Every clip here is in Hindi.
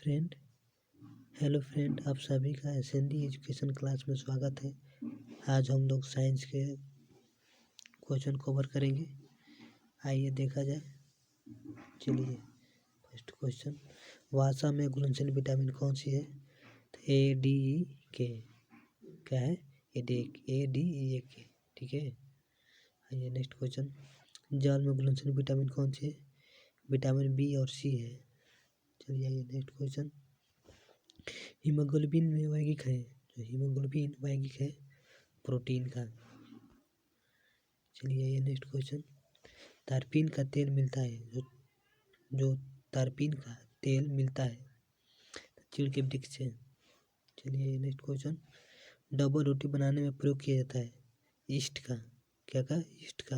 फ्रेंड हेलो फ्रेंड, आप सभी का एसएनडी एजुकेशन क्लास में स्वागत है। आज हम लोग साइंस के क्वेश्चन कवर करेंगे। आइए देखा जाए। चलिए, फर्स्ट क्वेश्चन, वसा में घुलनशील विटामिन कौन सी है? तो ए डी ई के। क्या है? ए डी ई के। ठीक है। आइए नेक्स्ट क्वेश्चन, जल में घुलनशील विटामिन कौन सी है? विटामिन बी और सी है। चलिए आइए नेक्स्ट क्वेश्चन, हीमोग्लोबिन में यौगिक है। जो हीमोग्लोबिन यौगिक है प्रोटीन का। चलिए ये नेक्स्ट क्वेश्चन, तारपीन का तेल मिलता है। जो तारपीन का तेल मिलता है चीड़ के वृक्ष से। चलिए नेक्स्ट क्वेश्चन, डबल रोटी बनाने में प्रयोग किया जाता है ईस्ट का। क्या का? ईस्ट का।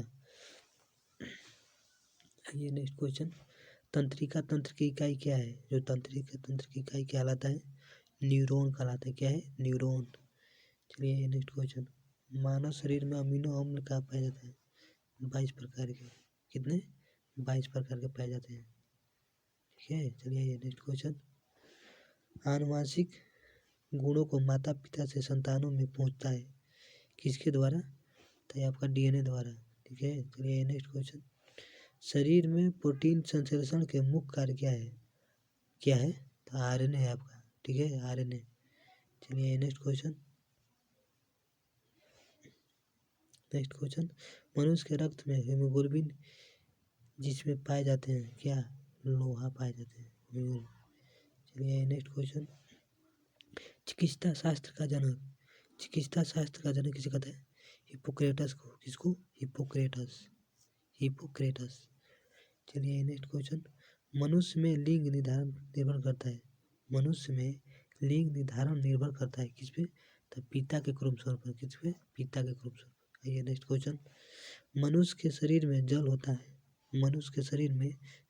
ये नेक्स्ट क्वेश्चन, तंत्रिका तंत्र की इकाई क्या है? जो तंत्रिका तंत्र की इकाई कहलाता है न्यूरॉन कहलाता है। क्या है? न्यूरॉन। चलिए नेक्स्ट क्वेश्चन, मानव शरीर में अमीनो अम्ल कहाँ पाए जाते हैं? 22 प्रकार के। कितने? 22 प्रकार के पाए जाते हैं। ठीक है। चलिए नेक्स्ट क्वेश्चन, आनुवांशिक गुणों को माता पिता से संतानों में पहुंचता है किसके द्वारा? तो ये आपका डीएनए द्वारा। ठीक है। चलिए नेक्स्ट क्वेश्चन, शरीर में प्रोटीन संश्लेषण के मुख्य कार्य क्या है? क्या है? तो आरएनए है आपका। ठीक है, आरएनए। चलिए नेक्स्ट क्वेश्चन, मनुष्य के रक्त में हीमोग्लोबिन जिसमें पाए जाते हैं क्या? लोहा पाए जाते हैं। चलिए नेक्स्ट क्वेश्चन, चिकित्सा शास्त्र का जनक किसे कहते हैं? हिप्पोक्रेटस को। किसको? हिप्पोक्रेटस। चलिए नेक्स्ट क्वेश्चन, मनुष्य में लिंग निर्धारण निर्भर करता है किस पे? तो पिता के क्रोमोसोम पर। किस पे? पिता के क्रोमोसोम पर। आइए नेक्स्ट क्वेश्चन, मनुष्य के शरीर में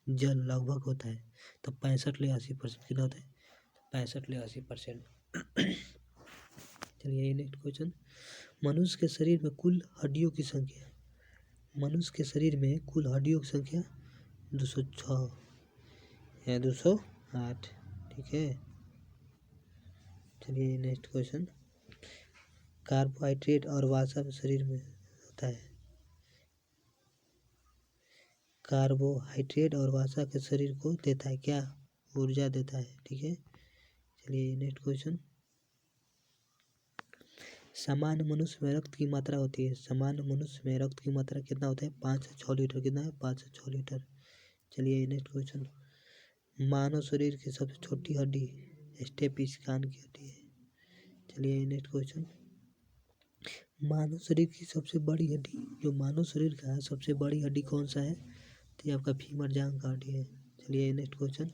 जल लगभग होता है तो 65 ले 80%। कितना होता है? 65 ले 80%। चलिए नेक्स्ट क्वेश्चन, मनुष्य के शरीर में कुल हड्डियों की संख्या 206 या 208। ठीक है। चलिए नेक्स्ट क्वेश्चन, कार्बोहाइड्रेट और वसा शरीर में होता है। कार्बोहाइड्रेट और वसा के शरीर को देता है क्या? ऊर्जा देता है। ठीक है। चलिए नेक्स्ट क्वेश्चन, सामान्य मनुष्य में रक्त की मात्रा होती है। सामान्य मनुष्य में रक्त की मात्रा कितना होता है? 5 से 6 लीटर। कितना है? 5 से 6 लीटर। चलिए नेक्स्ट क्वेश्चन, मानव शरीर की सबसे छोटी हड्डी स्टेपिस्कान की हड्डी है। चलिए नेक्स्ट क्वेश्चन, मानव शरीर की सबसे बड़ी हड्डी, जो मानव शरीर का सबसे बड़ी हड्डी कौन सा है? तो ये आपका फीमर जांघ का हड्डी है। चलिए नेक्स्ट क्वेश्चन,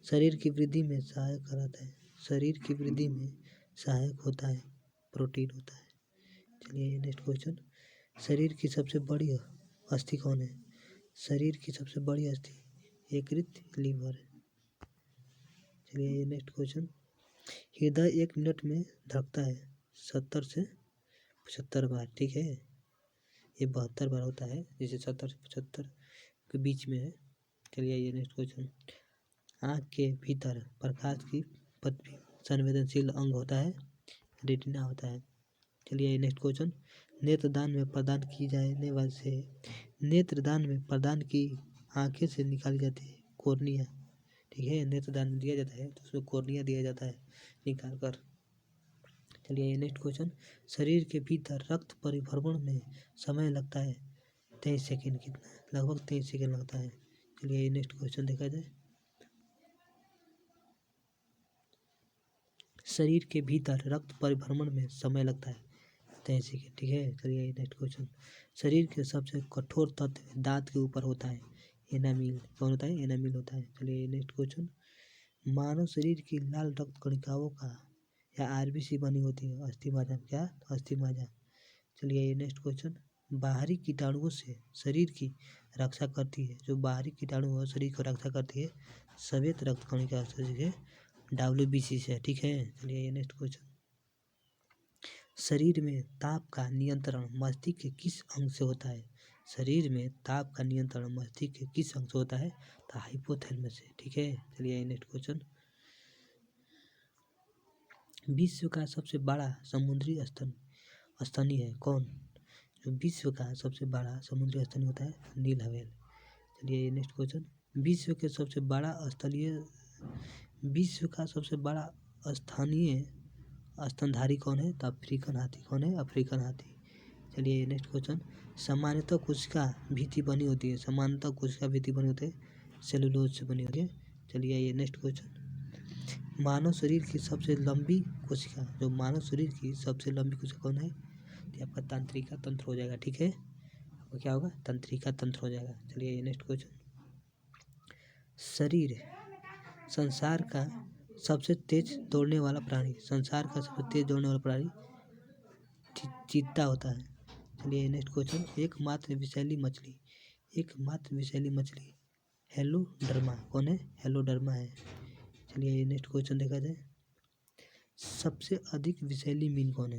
शरीर की वृद्धि में सहायक कराता है। शरीर की वृद्धि में सहायक होता है प्रोटीन होता है। चलिए नेक्स्ट क्वेश्चन, शरीर की सबसे बड़ी अस्थि कौन है? शरीर की सबसे बड़ी अस्थि यकृत लीवर है। चलिए नेक्स्ट क्वेश्चन, हृदय 1 मिनट में धड़कता है 70 से 75 बार। ठीक है, ये 72 बार होता है, जैसे 70 से 75 के बीच में है। चलिए ये नेक्स्ट क्वेश्चन, आँख के भीतर प्रकाश की पद्धति संवेदनशील अंग होता है रेटिना होता है। चलिए नेक्स्ट क्वेश्चन, नेत्रदान में प्रदान की आंखें से निकाली जाती है कॉर्निया। ठीक है, नेत्रदान दिया जाता है तो उसमें कॉर्निया दिया जाता है निकाल कर। चलिए नेक्स्ट क्वेश्चन, शरीर के भीतर रक्त परिभ्रमण में समय लगता है 23 सेकेंड। कितना? लगभग 23 सेकेंड लगता है। चलिए नेक्स्ट क्वेश्चन देखा जाए, शरीर के भीतर रक्त परिभ्रमण में समय लगता है 23 सेकेंड। ठीक है। चलिए नेक्स्ट क्वेश्चन, शरीर के सबसे कठोर तत्व दांत के ऊपर होता है एनामिल। कौन होता है? एनामिल होता है। चलिए नेक्स्ट क्वेश्चन, मानव शरीर की लाल रक्त कणिकाओं का या आरबीसी बनी होती है अस्थि मज्जा। क्या? अस्थि मज्जा। चलिए नेक्स्ट क्वेश्चन, बाहरी कीटाणुओं से शरीर की रक्षा करती है। जो बाहरी कीटाणु शरीर को रक्षा करती है श्वेत रक्त कणिका शरीर के WBC से। ठीक है। चलिए नेक्स्ट क्वेश्चन, शरीर में ताप का नियंत्रण मस्तिष्क के किस अंग से होता है? शरीर में ताप का नियंत्रण मस्तिष्क के किस अंग से होता है? तो हाइपोथैलेमस से। ठीक है। चलिए नेक्स्ट क्वेश्चन, विश्व का सबसे बड़ा समुद्री स्तनी है कौन? जो विश्व का सबसे बड़ा समुद्री स्तनी होता है नील व्हेल। चलिए नेक्स्ट क्वेश्चन, विश्व का सबसे बड़ा स्थानीय स्तनधारी कौन है? तो अफ्रीकन हाथी। कौन है? अफ्रीकन हाथी। चलिए नेक्स्ट क्वेश्चन, सामान्यतः कोशिका भित्ति बनी होती है सेलुलोज से बनी होती है। चलिए ये नेक्स्ट क्वेश्चन, मानव शरीर की सबसे लंबी कोशिका कौन है? तो आपका तंत्रिका तंत्र हो जाएगा। ठीक है, आपका क्या होगा? तंत्रिका तंत्र हो जाएगा। चलिए नेक्स्ट क्वेश्चन, संसार का सबसे तेज दौड़ने वाला प्राणी चीता होता है। चलिए नेक्स्ट क्वेश्चन, एकमात्र विषैली मछली हेलोडर्मा। कौन है? हेलोडर्मा है। चलिए नेक्स्ट क्वेश्चन देखा जाए, सबसे अधिक विषैली मीन कौन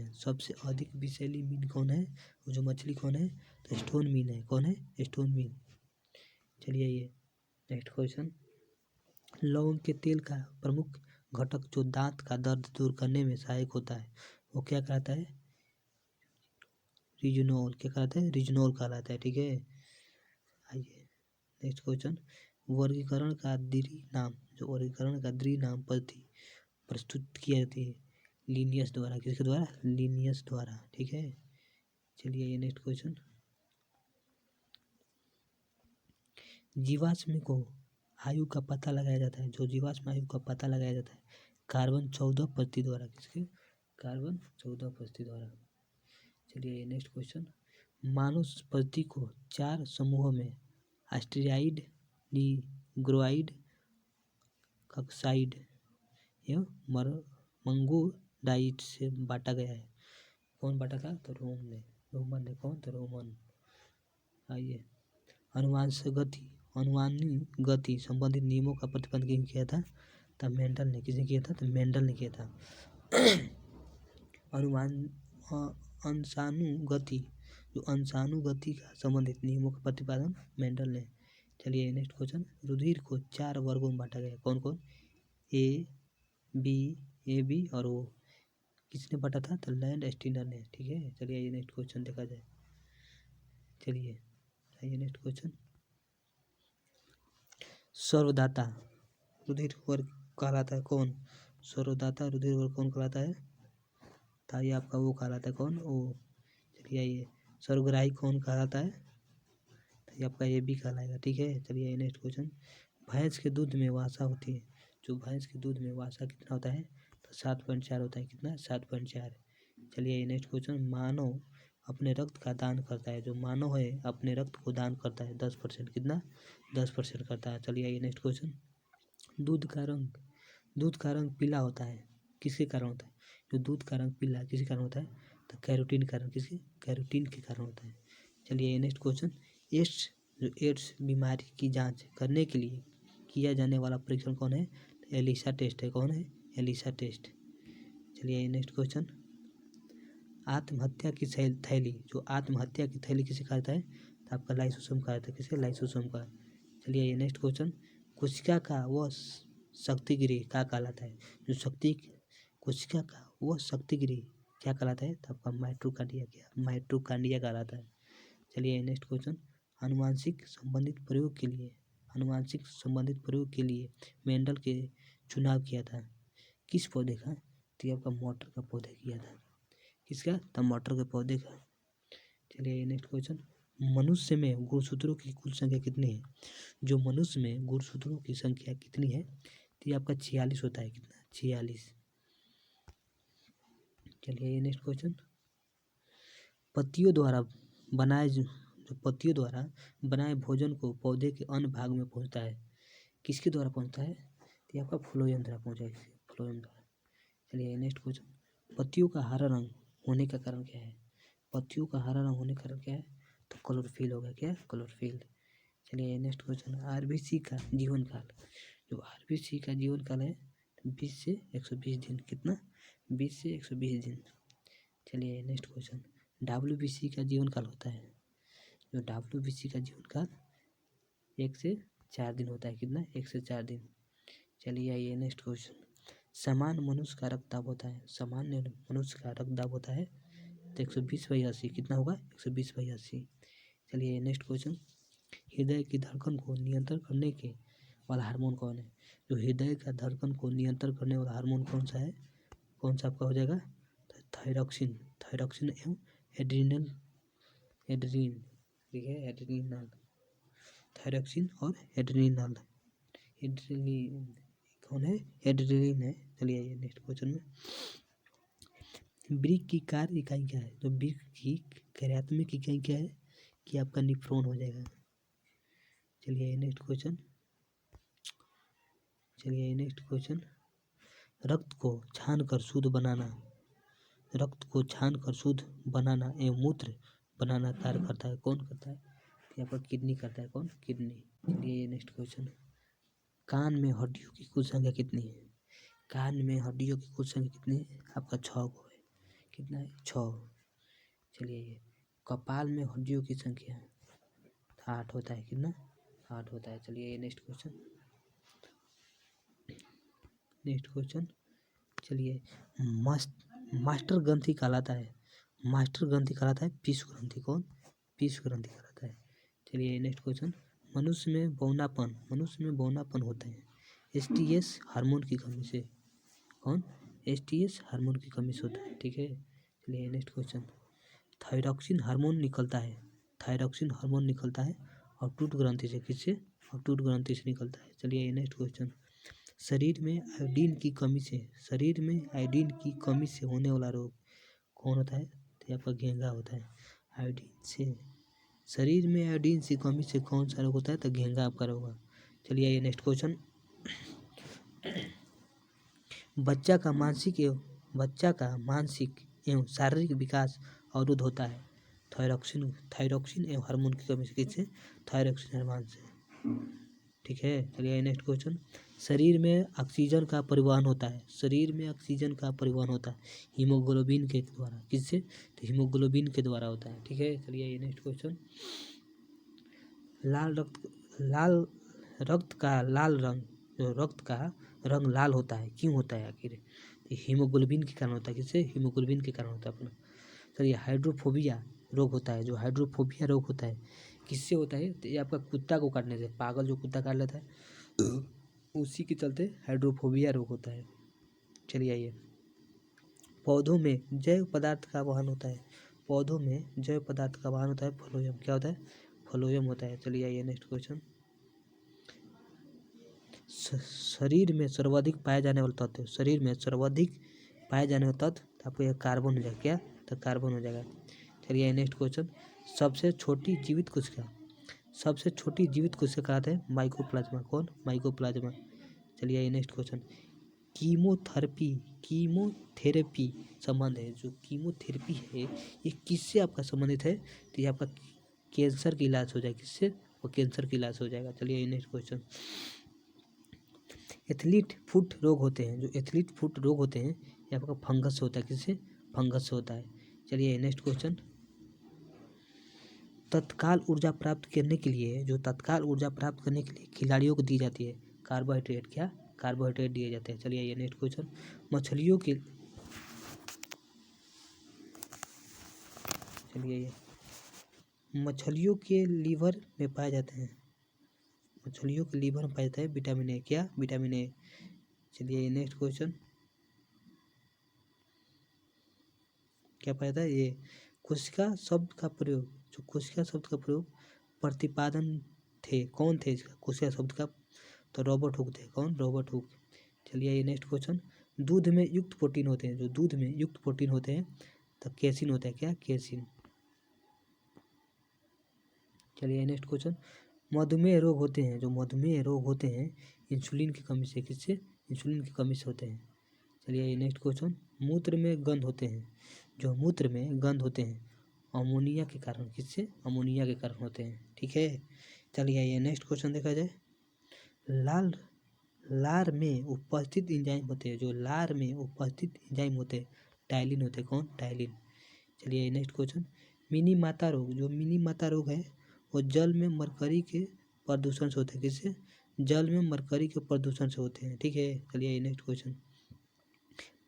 है? वो जो मछली कौन है? तो स्टोन मीन है। कौन है? Stone mean. चलिए ये नेक्स्ट क्वेश्चन, लौंग के तेल का प्रमुख घटक जो दांत का दर्द दूर करने में सहायक होता है वो क्या कहलाता है? रिजनोल। क्या कहलाता है? रिजनोल कहलाता है। ठीक है, आइए नेक्स्ट क्वेश्चन, वर्गीकरण का द्विनाम पद्धति प्रस्तुत की जाती है लिनियस द्वारा। किसके द्वारा? लिनियस द्वारा। ठीक है, चलिए ये नेक्स्ट क्वेश्चन, जीवाश्म आयु का पता लगाया जाता है कार्बन 14 द्वारा। किसके? कार्बन 14 द्वारा। चलिए नेक्स्ट क्वेश्चन, मानव प्रजाति को 4 समूहों में एस्टेरॉइड, नीग्रोइड, कॉक्साइड एवं मंगोडाइट से बांटा गया है। कौन बांटा था? तो रोमन ने। कौन? तो रोमन। आइए, अनुमानिक गति संबंधित नियमों का प्रतिपादन किसने किया था? तब मेंडल ने। किसने किया था? तो मेंडल ने किया था। अंशानुगति का संबंधित नियमों का प्रतिपादन मेंडल ने। चलिए नेक्स्ट क्वेश्चन, रुधिर को 4 वर्गों में बांटा गया। कौन कौन? ए बी और ओ। किसने बांटा था? तो लैंड स्टीनर ने। ठीक है, चलिए ये नेक्स्ट क्वेश्चन देखा जाए। चलिए आइए नेक्स्ट क्वेश्चन, सर्वदाता रुधिर वर्ग कहलाता है कौन? सर्वदाता रुधिर वर्ग कौन कहलाता है? था ये आपका वो कहलाता है कौन? ओ। चलिए ये सर्वग्राही कौन कहलाता है? तो ये आपका ये भी कहलाएगा। ठीक है, चलिए नेक्स्ट क्वेश्चन, भैंस के दूध में वसा होती है जो भैंस के दूध में वसा कितना होता है? तो 7.4 होता है। कितना? 7.4। चलिए नेक्स्ट क्वेश्चन, मानव अपने रक्त का दान करता है। जो मानव है अपने रक्त को दान करता है 10%। कितना? 10% करता है। चलिए ये नेक्स्ट क्वेश्चन, दूध का रंग पीला होता है किसके कारण होता है? जो दूध का रंग पीला किसके कारण होता है? तो कैरोटीन के कारण। किसके? कैरोटीन के कारण होता है। चलिए नेक्स्ट क्वेश्चन, एड्स बीमारी की जांच करने के लिए किया जाने वाला परीक्षण कौन है? तो एलिसा टेस्ट है। कौन है? ELISA test. चलिए नेक्स्ट क्वेश्चन, आत्महत्या की थैली किसे कहता है? तो आपका लाइसोसोम कहता है। किसे? लाइसोसोम का। चलिए ये नेक्स्ट क्वेश्चन, कोशिका का वह शक्तिगृह क्या कहलाता है? कोशिका का वह शक्तिगृह क्या कहलाता है? तो आपका माइटोकांड्रिया कहलाता है। चलिए नेक्स्ट क्वेश्चन, आनुवांशिक संबंधित प्रयोग के लिए मेंडल के चुनाव किया था किस पौधे का? तो आपका मटर का पौधे किया था। किसका? टमाटर के पौधे का। चलिए नेक्स्ट क्वेश्चन, मनुष्य में गुणसूत्रों की कुल संख्या कितनी है? जो मनुष्य में गुणसूत्रों की संख्या कितनी है? तो ये आपका 46 होता है। कितना? 46। चलिए नेक्स्ट क्वेश्चन, पत्तियों द्वारा बनाए भोजन को पौधे के अन्य भाग में पहुंचता है किसके द्वारा पहुंचता है? तो ये आपका फ्लोएम द्वारा पहुंचाएगा। फ्लोएम द्वारा। चलिए नेक्स्ट क्वेश्चन, पत्तियों का हरा रंग होने का कारण क्या है? पत्तियों का हरा रंग होने का कारण क्या है? तो क्लोरोफिल होगा। क्या? क्लोरोफिल। चलिए नेक्स्ट क्वेश्चन, आरबीसी का जीवन काल। जो आरबीसी का जीवन काल है 20 से 120 दिन। कितना? 20 से 120 दिन। चलिए नेक्स्ट क्वेश्चन, डब्ल्यूबीसी का जीवन काल होता है। जो डब्ल्यूबीसी का जीवन काल 1 से 4 दिन होता है। कितना? 1 से 4 दिन। चलिए आइए नेक्स्ट क्वेश्चन, समान मनुष्य का रक्तदाब होता है, सामान्य मनुष्य का रक्तदाब होता है तो 120/80 कितना होगा, 120/80। चलिए नेक्स्ट क्वेश्चन, हृदय की धड़कन को नियंत्रण करने के वाला हार्मोन कौन है? जो हृदय का धड़कन को नियंत्रण करने वाला हार्मोन कौन सा है, कौन सा आपका हो जाएगा, थायरॉक्सिन, थायरॉक्सिन एवं एड्रीनल, एड्रीन, ठीक है, एड्रीनल, थायरॉक्सिन और एड्रीनल, एड्रीनल कौन है, एड्रीनल है। चलिए आइए नेक्स्ट क्वेश्चन में, वृक्क की कार्य इकाई क्या है? तो वृक्क की कार्यात्मक इकाई क्या है कि आपका निफ्रॉन हो जाएगा। चलिए नेक्स्ट क्वेश्चन, चलिए नेक्स्ट क्वेश्चन, रक्त को छानकर शुद्ध बनाना, रक्त को छानकर शुद्ध बनाना एवं मूत्र बनाना कार्य करता है, कौन करता है? यहाँ पर किडनी करता है, कौन, किडनी। चलिए नेक्स्ट क्वेश्चन, कान में हड्डियों की कुल संख्या कितनी है? कान में हड्डियों की कुल संख्या कितनी है? आपका 6 को है, कितना है, 6। चलिए ये कपाल में हड्डियों की संख्या 8 होता है, कितना, 8 होता है। चलिए ये नेक्स्ट क्वेश्चन, नेक्स्ट क्वेश्चन, चलिए मास्टर ग्रंथि कहलाता है, मास्टर ग्रंथि कहलाता है पिशु ग्रंथि, कौन, पिशु ग्रंथि कहलाता है। चलिए नेक्स्ट क्वेश्चन, मनुष्य में बौनापन, मनुष्य में बौनापन होता है एसटीएस हार्मोन की कमी से, कौन, एसटीएस हार्मोन की कमी से होता है, ठीक है। चलिए नेक्स्ट क्वेश्चन, थायरॉक्सिन हार्मोन निकलता है, थायरॉक्सिन हार्मोन निकलता है अवटुट ग्रंथि से, किससे, अवटुट ग्रंथि से निकलता है। चलिए नेक्स्ट क्वेश्चन, शरीर में आयोडीन की कमी से, शरीर में आयोडीन की कमी से होने वाला रोग कौन होता है? तो आपका घेंघा होता है। आयोडीन से, शरीर में आयोडीन की कमी से कौन सा रोग होता है? तो घेंघा आपका रोग होगा। चलिए ये नेक्स्ट क्वेश्चन, बच्चा का मानसिक एवं शारीरिक विकास अवरुद्ध होता है थायरॉक्सिन, थायरॉक्सिन एवं हार्मोन की कमी से, किससे, थायरॉक्सिन हार्मोन से, ठीक है। चलिए नेक्स्ट क्वेश्चन, शरीर में ऑक्सीजन का परिवहन होता है, शरीर में ऑक्सीजन का परिवहन होता है हीमोग्लोबिन के द्वारा, किससे, तो हीमोग्लोबिन के द्वारा होता है, ठीक है। चलिए नेक्स्ट क्वेश्चन, लाल रक्त का लाल रंग, जो रक्त का रंग लाल होता है क्यों होता है आखिर? हीमोग्लोबिन के कारण होता है, किससे, हीमोग्लोबिन के कारण होता है अपना। चलिए हाइड्रोफोबिया रोग होता है, जो हाइड्रोफोबिया रोग होता है किससे होता है? तो ये आपका कुत्ता को काटने से, पागल जो कुत्ता काट लेता है उसी के चलते हाइड्रोफोबिया रोग होता है। चलिए आइए, पौधों में जैव पदार्थ का वहन होता है, पौधों में जैव पदार्थ का वहन होता है फ्लोएम, क्या होता है, फ्लोएम होता है। चलिए आइए नेक्स्ट क्वेश्चन, शरीर में सर्वाधिक पाया जाने वाला तत्व, शरीर में सर्वाधिक पाया जाने वाला तत्व आपको यह कार्बन हो जाएगा, क्या, तो कार्बन हो जाएगा। चलिए नेक्स्ट क्वेश्चन, सबसे छोटी जीवित कोशिका, सबसे छोटी जीवित कोशिका कहते हैं माइकोप्लाज्मा, कौन, माइकोप्लाज्मा। चलिए नेक्स्ट क्वेश्चन, कीमोथेरेपी, कीमोथेरेपी संबंध है, जो कीमोथेरेपी है ये किससे आपका संबंधित है? तो ये आपका कैंसर का इलाज हो जाएगा, किससे, वो कैंसर का इलाज हो जाएगा। चलिए नेक्स्ट क्वेश्चन, एथलीट फुट रोग होते हैं, जो एथलीट फुट रोग होते हैं ये आपका फंगस से होता है, किससे, फंगस से होता है। चलिए नेक्स्ट क्वेश्चन, तत्काल ऊर्जा प्राप्त करने के लिए, जो तत्काल ऊर्जा प्राप्त करने के लिए खिलाड़ियों को दी जाती है कार्बोहाइड्रेट, क्या, कार्बोहाइड्रेट दिए जाते हैं। चलिए ये नेक्स्ट क्वेश्चन, मछलियों के, चलिए ये मछलियों के लीवर में पाए जाते हैं, मछलियों के लीवर में पाया जाता है विटामिन ए, क्या, विटामिन ए। चलिए ये नेक्स्ट क्वेश्चन, क्या पाया जाता है? ये कोशिका शब्द का प्रयोग, जो कोशिका शब्द का प्रयोग प्रतिपादन थे, कौन थे इसका कोशिका शब्द का? तो रॉबर्ट हुक थे, कौन, रॉबर्ट हुक। चलिए ये नेक्स्ट क्वेश्चन, दूध में युक्त प्रोटीन होते हैं, जो दूध में युक्त प्रोटीन होते हैं तो केसिन होता है, क्या, केसिन। चलिए नेक्स्ट क्वेश्चन, मधुमेह रोग होते हैं, जो मधुमेह रोग होते हैं इंसुलिन की कमी से, किससे, इंसुलिन की कमी से होते हैं। चलिए नेक्स्ट क्वेश्चन, मूत्र में गंध होते हैं, जो मूत्र में गंध होते हैं अमोनिया के कारण, किससे, अमोनिया के कारण होते हैं, ठीक है। चलिए ये नेक्स्ट क्वेश्चन देखा जाए, लाल लार में उपस्थित एंजाइम होते हैं, जो लार में उपस्थित एंजाइम होते हैं टाइलिन होते हैं, कौन, टाइलिन। चलिए नेक्स्ट क्वेश्चन, मिनी माता रोग, जो मिनी माता रोग है वो जल में मरकरी के प्रदूषण से होते हैं, किससे, जल में मरकरी के प्रदूषण से होते हैं, ठीक है। चलिए नेक्स्ट क्वेश्चन,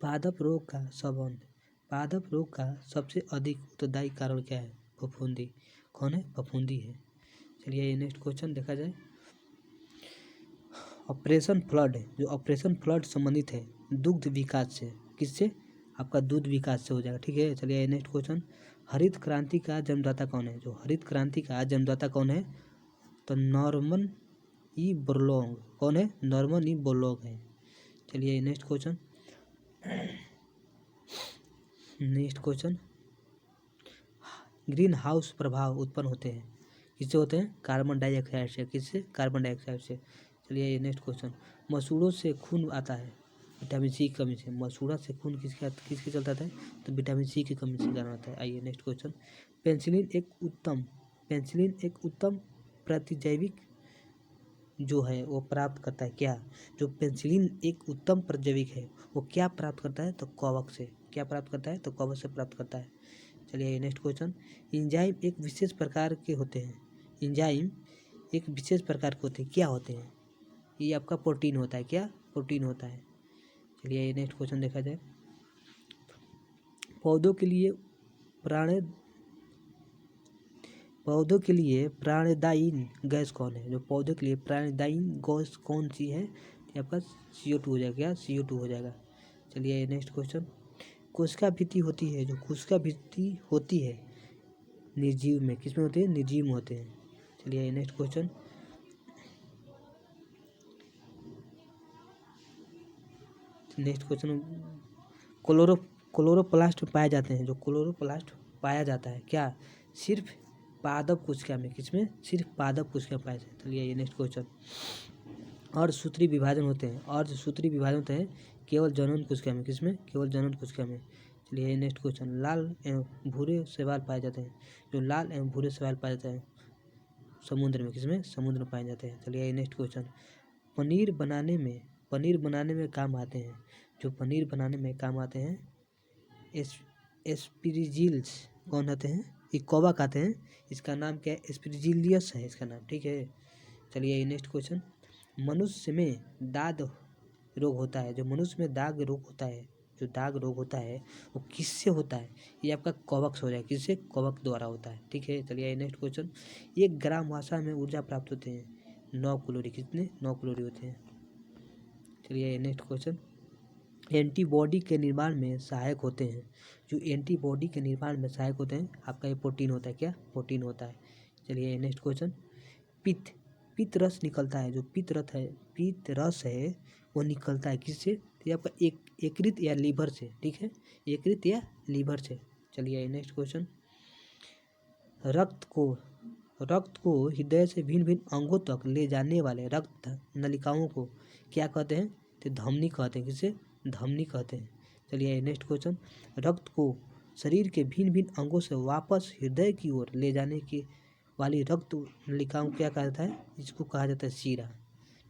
पादप रोग का संबंध। पादप रोग का सबसे अधिक उत्तरदायी कारण क्या है? फफूंदी। कौन है? फफूंदी है। चलिए ये नेक्स्ट क्वेश्चन देखा जाए। ऑपरेशन फ्लड है, जो ऑपरेशन फ्लड संबंधित है दुग्ध विकास से। किससे? आपका दूध विकास से हो जाएगा। ठीक है, चलिए नेक्स्ट क्वेश्चन। हरित क्रांति का जन्मदाता कौन है? जो हरित क्रांति का जन्मदाता कौन है? तो नॉर्मन ई बोरलॉग। कौन है? नॉर्मन ई बोरलॉग है। चलिए next question. Next question, green house प्रभाव उत्पन्न होते हैं किससे होते हैं? कार्बन डाइऑक्साइड से। किससे? कार्बन डाइऑक्साइड से। चलिए ये नेक्स्ट क्वेश्चन। मसूड़ों से खून आता है विटामिन सी की कमी से। मसूड़ा से खून किसके चलता है? तो विटामिन सी की कमी से कारण आता है। आइए नेक्स्ट क्वेश्चन। पेंसिलिन एक उत्तम प्रतिजैविक जो है वो प्राप्त करता है क्या? जो पेंसिलिन एक उत्तम प्रतिजैविक है वो क्या प्राप्त करता है? तो कवक से। क्या प्राप्त करता है? तो कवक से प्राप्त करता है। चलिए नेक्स्ट क्वेश्चन। एंजाइम एक विशेष प्रकार के होते हैं। एंजाइम एक विशेष प्रकार के होते हैं, क्या होते हैं? ये आपका प्रोटीन होता है। क्या? प्रोटीन होता है। चलिए ये नेक्स्ट क्वेश्चन देखा जाए। पौधों के लिए प्राण पौधों के लिए प्राणदायी गैस कौन है? जो पौधों के लिए प्राणदायी गैस कौन सी है? ये आपका CO2 हो जाएगा। क्या? CO2 हो जाएगा। चलिए नेक्स्ट क्वेश्चन। कोशिका भित्ति होती है, जो कोशिका भित्ति होती है निर्जीव में, किसमें होते हैं? निर्जीव में होते हैं। चलिए next question. Next question. Chloro chloroplast पाए जाते हैं, जो क्लोरोप्लास्ट पाया जाता है क्या? सिर्फ पादप कोशिका में। किसमें? सिर्फ पादप कोशिका पाए जाते हैं। चलिए ये नेक्स्ट क्वेश्चन। अर्धसूत्री विभाजन होते हैं, अर्धसूत्री विभाजन होते हैं केवल जनन कोशिका में। किसमें? केवल जनन कोशिका में। चलिए नेक्स्ट क्वेश्चन। लाल एवं भूरे शैवाल पाए जाते हैं, जो लाल एवं भूरे शैवाल पाए जाते हैं समुद्र में। किसमें? समुद्र में पाए जाते हैं। चलिए नेक्स्ट क्वेश्चन। पनीर बनाने में काम आते हैं, जो पनीर बनाने में काम आते हैं एस्परीजिल्स। कौन आते हैं? ये कवक आते हैं। इसका नाम क्या है? एस्परीजिलियस है इसका नाम। ठीक है, चलिए नेक्स्ट क्वेश्चन। मनुष्य में दाद रोग होता है, जो मनुष्य में दाग रोग होता है, जो दाग रोग होता है वो किससे होता है? ये आपका कवक से हो जाएगा। किससे? कवक द्वारा होता है। ठीक है, चलिए नेक्स्ट क्वेश्चन। 1 ग्राम वसा में ऊर्जा प्राप्त होते हैं 9 कैलोरी। कितने? 9 कैलोरी होते हैं। चलिए नेक्स्ट क्वेश्चन। एंटीबॉडी के निर्माण में सहायक होते हैं, जो एंटीबॉडी के निर्माण में सहायक होते हैं आपका ये प्रोटीन होता है। क्या? प्रोटीन होता है। चलिए नेक्स्ट क्वेश्चन। पित्त पित्त रस निकलता है, जो पित्त रस है वो निकलता है किससे? तो ये आपका यकृत या लीवर से। ठीक है, यकृत या लीवर से। चलिए नेक्स्ट क्वेश्चन। रक्त को हृदय से भिन्न भिन्न अंगों तक ले जाने वाले रक्त नलिकाओं को क्या कहते हैं? तो धमनी कहते हैं। किससे? धमनी कहते हैं। चलिए नेक्स्ट क्वेश्चन। रक्त को शरीर के भिन्न भिन्न अंगों से वापस हृदय की ओर ले जाने की वाली रक्त नलिकाओं क्या कहा जाता है? इसको कहा जाता है शिरा।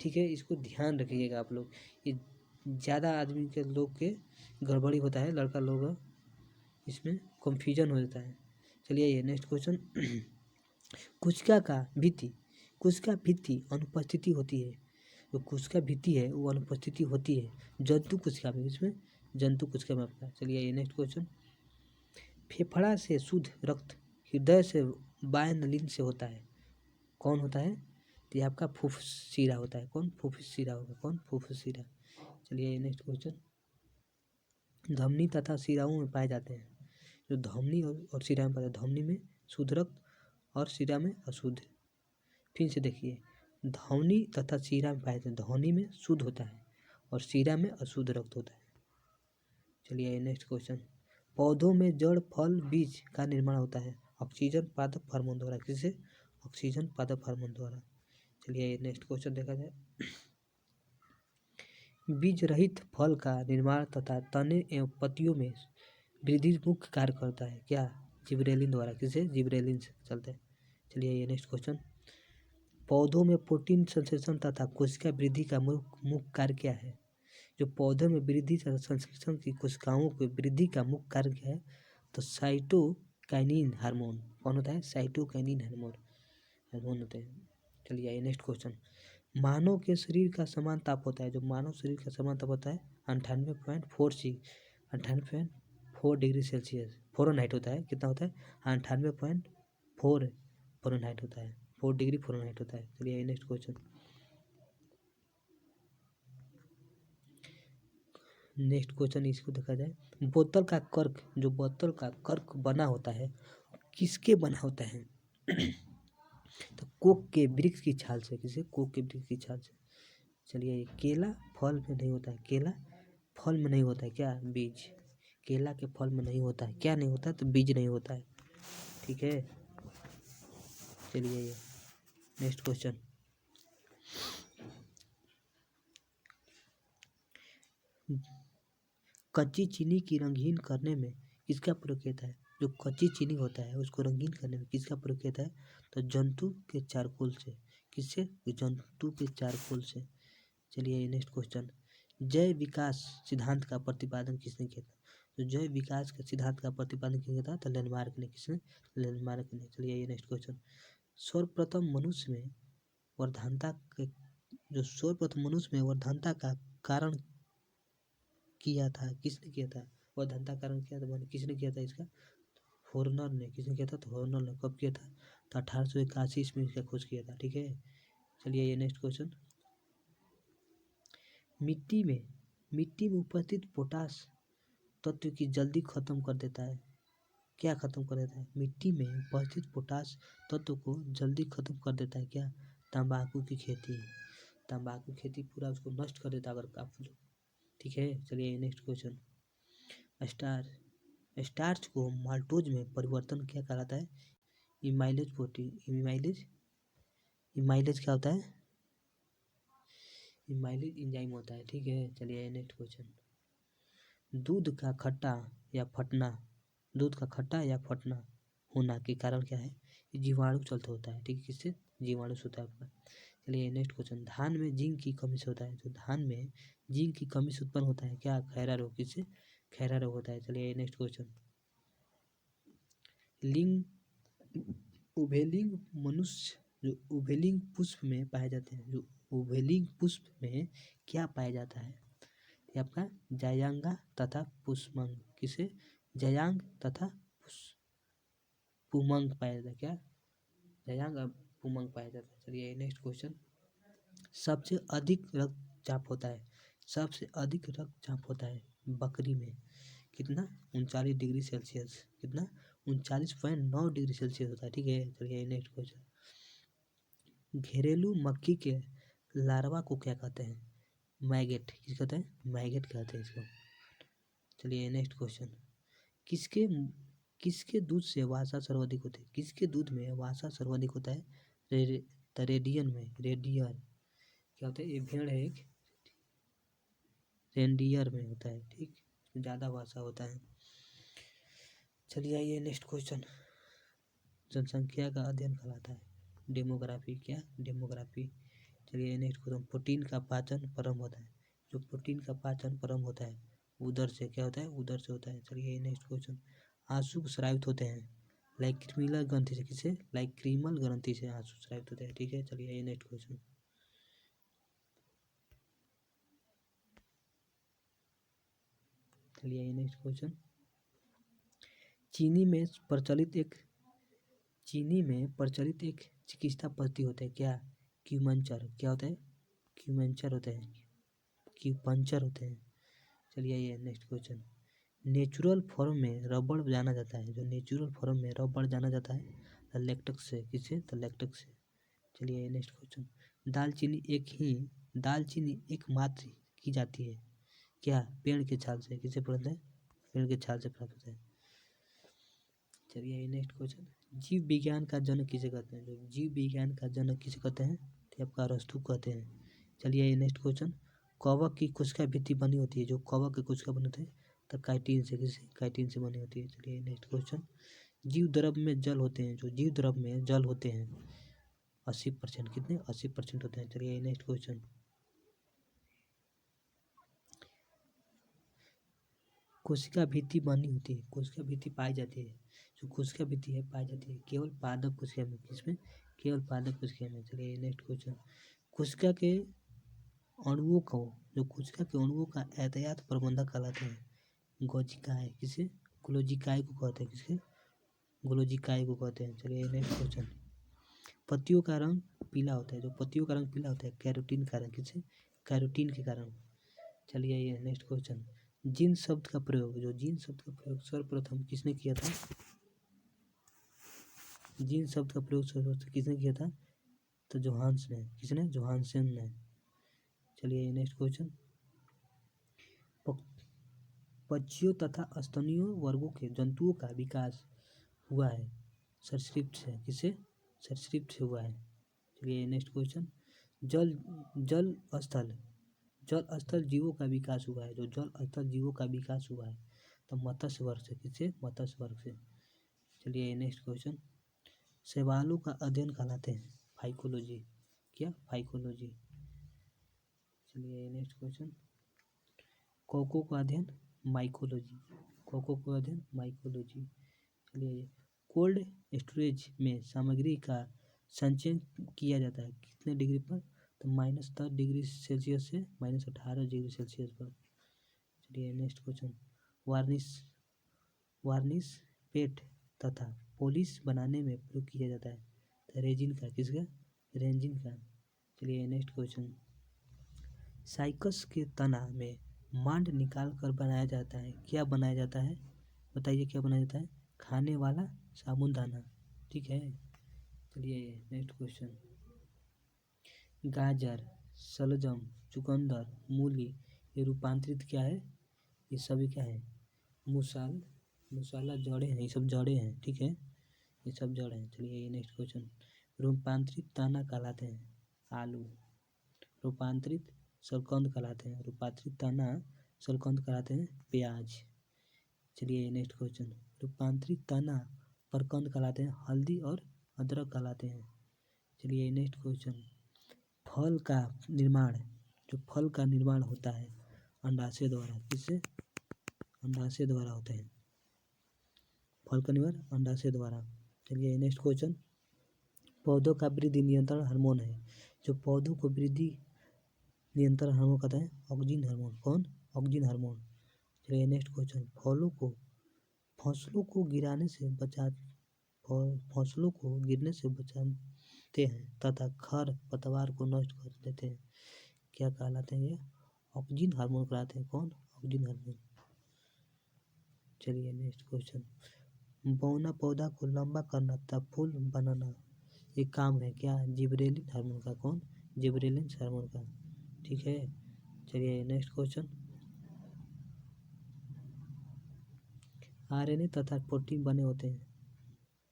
ठीक है, इसको ध्यान रखिएगा आप लोग। ये ज़्यादा आदमी के लोग के गड़बड़ी होता है, लड़का लोग इसमें कंफ्यूजन हो जाता है। चलिए ये नेक्स्ट क्वेश्चन। कोशिका भित्ति अनुपस्थिति होती है, जो कोशिका भित्ति है वो अनुपस्थिति होती है जंतु कोशिका में। इसमें जंतु कोशिका में आपका। चलिए ये नेक्स्ट क्वेश्चन। फेफड़ा से शुद्ध रक्त हृदय से बाह्य नलिन से होता है, कौन होता है? तो ये आपका फुफ्फुस शिरा होता है। कौन? फुफ्फुस शिरा होगा। कौन? फुफ्फुस शिरा। चलिए नेक्स्ट क्वेश्चन। धमनी तथा शिराओं में पाए जाते हैं, जो धमनी और शिरा में पाए जाते हैं। धमनी में शुद्ध रक्त और शिरा में अशुद्ध। फिर से देखिए, धमनी तथा शिरा में पाए जाते हैं। धमनी में शुद्ध होता है और शिरा में अशुद्ध रक्त होता है। चलिए नेक्स्ट क्वेश्चन। पौधों में जड़ फल बीज का निर्माण होता है ऑक्सीजन पादप हार्मोन द्वारा। किससे? ऑक्सीजन पादप हार्मोन द्वारा। चलिए नेक्स्ट क्वेश्चन देखा जाए। बीज रहित फल का निर्माण तथा तने एवं पत्तियों में वृद्धि मुख्य कार्य करता है क्या? जिबरेलिन द्वारा। किससे? जिबरेलिन से चलते हैं। चलिए ये नेक्स्ट क्वेश्चन। पौधों में प्रोटीन संश्लेषण तथा कोशिका वृद्धि का मुख्य कार्य क्या है? जो पौधों में वृद्धि तथा संश्लेषण की कोशिकाओं की वृद्धि का मुख्य कार्य क्या है? तो साइटोकाइनिन हार्मोन। कौन होता है? साइटोकाइनिन हार्मोन होते हैं। चलिए ये नेक्स्ट क्वेश्चन। मानव के शरीर का समान ताप होता है, जो मानव शरीर का समान ताप होता है 98.4 डिग्री सेल्सियस फ़ारेनहाइट होता है। कितना होता है? 98.4 फ़ारेनहाइट होता है, 4 डिग्री फ़ारेनहाइट होता है। चलिए नेक्स्ट क्वेश्चन। नेक्स्ट क्वेश्चन इसको देखा जाए, बोतल का कर्क, जो बोतल का कर्क बना होता है किसके बना होता है? तो कोक के वृक्ष की छाल से। किसे? कोक के वृक्ष की छाल से। चलिए, ये केला फल में नहीं होता है, केला फल में नहीं होता है क्या? बीज। केला के फल में नहीं होता है, क्या नहीं होता है? तो बीज नहीं होता है। ठीक है, चलिए ये नेक्स्ट क्वेश्चन। कच्ची चीनी की रंगीन करने में किसका प्रयोग किया है? जो कच्ची चीनी होता है उसको रंगीन करने में किसका प्रयोग किया है? तो जंतु के चारकोल से। किससे? जंतु के चारकोल से। चलिए नेक्स्ट क्वेश्चन। जय विकास सिद्धांत का प्रतिपादन किसने किया था? तो जय विकास के सिद्धांत का प्रतिपादन किया था? तो लैंडमार्क ने। किसने? लैंडमार्क ने। चलिए ये नेक्स्ट क्वेश्चन। सर्वप्रथम मनुष्य में वर्धनता के, जो सर्वप्रथम मनुष्य में वर्धनता का कारण किया था, किसने किया था? वर्धनता कारण किया था, मैंने किसने किया था इसका? हॉर्नर ने। किसने किया था? तो हॉर्नर ने। कब किया था? तो 1881 ईस्वी में इसका खोज किया था। ठीक है, चलिए ये नेक्स्ट क्वेश्चन। मिट्टी में उपस्थित पोटास तत्व की जल्दी खत्म कर देता है। क्या खत्म कर देता है? मिट्टी में उपस्थित पोटास तत्व को जल्दी खत्म कर देता है। क्या? तंबाकू की खेती। तंबाकू खेती पूरा उसको नष्ट कर देता है अगर आप लोग। ठीक है, चलिए नेक्स्ट क्वेश्चन। स्टार्च को माल्टोज में परिवर्तन क्या कहलाता है? इमाइलेज प्रोटीन। इमाइलेज क्या होता है? इमाइलेज एंजाइम होता है। ठीक है, चलिए नेक्स्ट क्वेश्चन। दूध का खट्टा या फटना होना के कारण क्या है? जीवाणु चलते होता है। ठीक है, किससे? जीवाणु से होता है आपका। चलिए नेक्स्ट क्वेश्चन। धान में जिंक की कमी से होता है, जो धान में जिंक की कमी से उत्पन्न होता है क्या? खैरा रोग। किससे? खैरा रोग होता है। चलिए नेक्स्ट क्वेश्चन। लिंग उभयलिंग मनुष्य जो उभयलिंग पुष्प में पाए जाते हैं, जो उभयलिंग पुष्प में क्या पाया जाता है? ये आपका जायांगा तथा पुष्पंग। किसे? जायांग तथा पुमंग पाया जाता है। क्या? जायांग और पुमंग पाया जाता है। चलिए नेक्स्ट क्वेश्चन। सबसे अधिक रक्तचाप होता है, सबसे अधिक रक्तचाप होता है बकरी में। कितना? 39 डिग्री सेल्सियस। कितना? 39.9 डिग्री सेल्सियस होता है। ठीक है, चलिए नेक्स्ट क्वेश्चन। घरेलू मक्खी के लार्वा को क्या कहते हैं? मैगेट। किस कहते हैं? मैगेट कहते हैं इसको। चलिए नेक्स्ट क्वेश्चन। किसके किसके दूध से वसा सर्वाधिक होती है? किसके दूध में वसा सर्वाधिक होता है? रेडियन में। रेडियर क्या होता है? ये भेड़ है एक, रेंडियर में होता है। ठीक, ज़्यादा वसा होता है। चलिए आइए नेक्स्ट क्वेश्चन। जनसंख्या का अध्ययन कहलाता है डेमोग्राफी। क्या? डेमोग्राफी। चलिए नेक्स्ट क्वेश्चन। प्रोटीन का पाचन परम होता है, जो प्रोटीन का पाचन परम होता है उदर से। क्या होता है? उदर से होता है। चलिए नेक्स्ट क्वेश्चन। आंसू स्रावित होते हैं लाइक्रीमल ग्रंथि से। किसे? लाइक्रीमल ग्रंथि से आंसू स्रावित होते हैं। ठीक है, चलिए ये नेक्स्ट क्वेश्चन। चलिए ये नेक्स्ट क्वेश्चन। चीनी में प्रचलित एक चिकित्सा पद्धति होता है। क्या? क्यूमंचर। क्या होता है? क्यूमेंचर होते हैं, क्यूपंचर होते हैं। चलिए ये नेक्स्ट क्वेश्चन। नेचुरल फॉर्म में रबड़ जाना जाता है, जो नेचुरल फॉर्म में रबड़ जाना जाता है लैक्टेक्स से। किससे? तो लैक्टेक्स से। चलिए नेक्स्ट क्वेश्चन। दालचीनी एकमात्र की जाती है। क्या? पेड़ के छाल से। किससे प्राप्त है? पेड़ के छाल से प्राप्त होता है। चलिए नेक्स्ट क्वेश्चन। जीव विज्ञान का जनक किसे कहते हैं? जो जीव विज्ञान का जनक किसे कहते हैं? तो आपका अरस्तू कहते हैं। चलिए ये नेक्स्ट क्वेश्चन। कवक की कोशिका भित्ति बनी होती है, जो कवक की कोशिका बनी होती है तो काइटिन से। किससे? काइटिन से बनी होती है। चलिए नेक्स्ट क्वेश्चन। जीव द्रव में जल होते हैं, जो जीव द्रव में जल होते हैं 80%। कितने? 80% होते हैं। चलिए नेक्स्ट क्वेश्चन। कोशिका भित्ति बनी होती है, कोशिका भित्ति पाई जाती है, जो कोशिका भित्ति है पाई जाती है केवल पादप कोशिका में। किसमें? केवल पादप कोशिका में। चलिए नेक्स्ट क्वेश्चन। कोशिका के अणुओं को, जो कोशिका के अणुओं का यातायात प्रबंधक कहलाते हैं गोजिकाएं। किसे? गोलोजिकाए को कहते हैं। किसके? गोलोजिकाए को कहते हैं। चलिए नेक्स्ट क्वेश्चन। पत्तियों का रंग पीला होता है, जो पत्तियों का रंग पीला होता है कैरोटीन के कारण। किससे? कैरोटीन के कारण। चलिए ये नेक्स्ट क्वेश्चन। जीन शब्द का प्रयोग, जो जीन शब्द का प्रयोग सर्वप्रथम किसने किया था? जीन शब्द का प्रयोग सर्वप्रथम किसने किया था? तो जोहान्स ने। किसने? जोहानसन ने। चलिए नेक्स्ट क्वेश्चन। पक्षियों तथा स्तनीय वर्गों के जंतुओं का विकास हुआ है सरीसृप से। किससे? सरीसृप से हुआ है। चलिए नेक्स्ट क्वेश्चन। जल जल स्थल जल स्थल जीवों का विकास हुआ है, जो जल स्थल जीवों का विकास हुआ है तो मत्स्य वर्ग से। किससे? मत्स्य वर्ग से। चलिए नेक्स्ट क्वेश्चन। शैवालों का अध्ययन कहलाते हैं फाइकोलॉजी। क्या? फाइकोलॉजी। चलिए नेक्स्ट क्वेश्चन। कोको का अध्ययन माइकोलॉजी। कोको का अध्ययन माइकोलॉजी। चलिए। कोल्ड स्टोरेज में सामग्री का संचयन किया जाता है कितने डिग्री पर? तो -10 डिग्री सेल्सियस से -18 डिग्री सेल्सियस पर। चलिए नेक्स्ट क्वेश्चन। वार्निश वार्निश पेट तथा पॉलिश बनाने में प्रयोग किया जाता है तो रेजिन का। किसका? रेजिन का। चलिए नेक्स्ट क्वेश्चन। साइकस के तना में मांड निकाल कर बनाया जाता है। क्या बनाया जाता है? बताइए क्या बनाया जाता है? खाने वाला साबुनदाना। ठीक है। चलिए नेक्स्ट क्वेश्चन। गाजर, शलजम, चुकंदर, मूली ये रूपांतरित क्या है? ये सभी क्या है? मसाला जड़ें हैं। ये सब जड़ें हैं। ठीक है, ये सब जड़ हैं। चलिए नेक्स्ट क्वेश्चन। रूपांतरित दाना कहलाते हैं आलू। रूपांतरित शलकंद कहलाते हैं। रूपांतरित दाना शलकंद कहलाते हैं प्याज। चलिए नेक्स्ट क्वेश्चन। रूपांतरित दाना परकंद कहलाते हैं हल्दी और अदरक कहलाते हैं। चलिए नेक्स्ट क्वेश्चन। फल का निर्माण, जो फल का निर्माण होता है अंडाशय द्वारा। किससे? अंडाशय द्वारा होता है फल का निर्माण, अंडाशय द्वारा। चलिए नेक्स्ट क्वेश्चन। पौधों का वृद्धि नियंत्रण हार्मोन है, जो पौधों को वृद्धि नियंत्रण हार्मोन कहता है ऑक्सिन हार्मोन। कौन? Auxin hormone. चलिए नेक्स्ट क्वेश्चन। फसलों को गिरने से बचाते हैं तथा खर पतवार को नष्ट कर देते हैं। क्या कहलाते हैं ये? ऑक्सिन हार्मोन कहलाते हैं। कौन? Auxin hormone. चलिए नेक्स्ट क्वेश्चन। बौना पौधा को लंबा करना तथा फूल बनाना ये काम है क्या? जिबरेलिन हार्मोन का। कौन? जिबरेलिन हार्मोन का। ठीक है। चलिए नेक्स्ट क्वेश्चन। आरएनए तथा प्रोटीन बने होते हैं।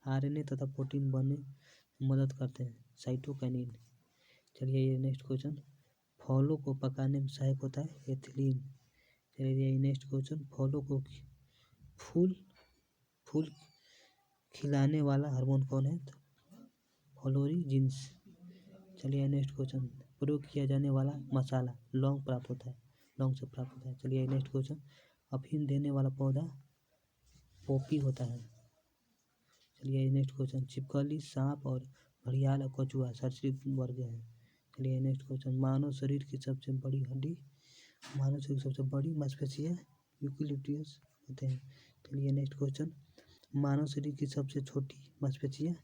आरएनए तथा प्रोटीन बने मदद करते हैं साइटोकाइनिन। चलिए ये नेक्स्ट क्वेश्चन। फलों को पकाने में सहायक होता है एथिलीन। चलिए नेक्स्ट क्वेश्चन। फलों को फूल खिलाने वाला हार्मोन कौन है? फ्लोरीजेंस। चलिए नेक्स्ट क्वेश्चन। प्रयोग किया जाने वाला मसाला लौंग प्राप्त होता है, लौंग से प्राप्त होता है। चलिए नेक्स्ट क्वेश्चन। अफीम देने वाला पौधा पोपी होता है। चलिए नेक्स्ट क्वेश्चन। छिपकली, सांप और घड़ियाल और कछुआ सरीसृप वर्ग हैं। चलिए नेक्स्ट क्वेश्चन। मानव शरीर की सबसे बड़ी मांसपेशियां यूकेलिप्टस होते हैं। चलिए नेक्स्ट क्वेश्चन। मानव शरीर की सबसे छोटी मांसपेशियां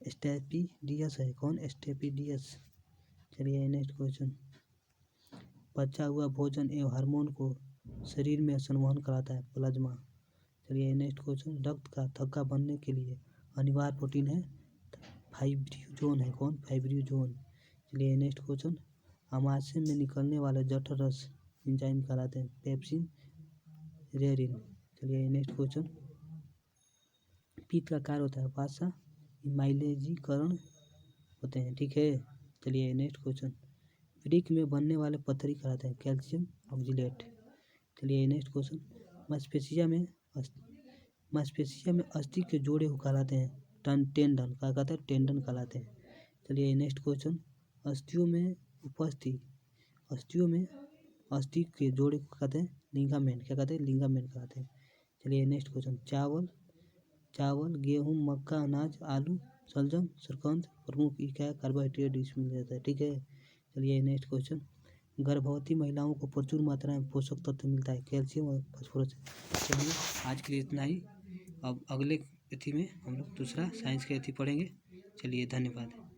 स्टेपिडियस है। कौन? स्टेपिडियस। चलिए नेक्स्ट क्वेश्चन। पचा हुआ भोजन एवं हार्मोन को शरीर में संवहन कराता है प्लाज्मा। चलिए नेक्स्ट क्वेश्चन। रक्त का थक्का बनने के लिए अनिवार्य प्रोटीन है फाइब्रिनोजन है। कौन? फाइब्रिनोजन। चलिए नेक्स्ट क्वेश्चन। आमाशय में निकलने वाले जठर रस एंजाइम कहलाते हैं पेप्सिन रेरिन। चलिए नेक्स्ट क्वेश्चन। पित्त का कार्य होता है वसा माइलेजीकरण होते हैं। ठीक है। चलिए नेक्स्ट क्वेश्चन। वृक्क में बनने वाले पत्थरी कहलाते हैं कैल्शियम ऑक्जिलेट। चलिए नेक्स्ट क्वेश्चन। मांसपेशिया में अस्थि के जोड़े को कहलाते हैं टेंडन। क्या कहते हैं? टेंडन कहलाते हैं। चलिए नेक्स्ट क्वेश्चन। अस्थियों में अस्थि के जोड़े को कहते हैं लिगामेंट। क्या कहते हैं? लिगामेंट कहते हैं। चलिए नेक्स्ट क्वेश्चन। चावल, गेहूँ, मक्का, अनाज, आलू, शलजम, शकरकंद प्रमुख इकाई कार्बोहाइड्रेट इसमें मिल जाता है। ठीक है। चलिए नेक्स्ट क्वेश्चन। गर्भवती महिलाओं को प्रचुर मात्रा में पोषक तत्व मिलता है, कैल्शियम और फास्फोरस। चलिए आज के लिए इतना ही। अब अगले अथी में हम लोग दूसरा साइंस के अथी पढ़ेंगे। चलिए धन्यवाद।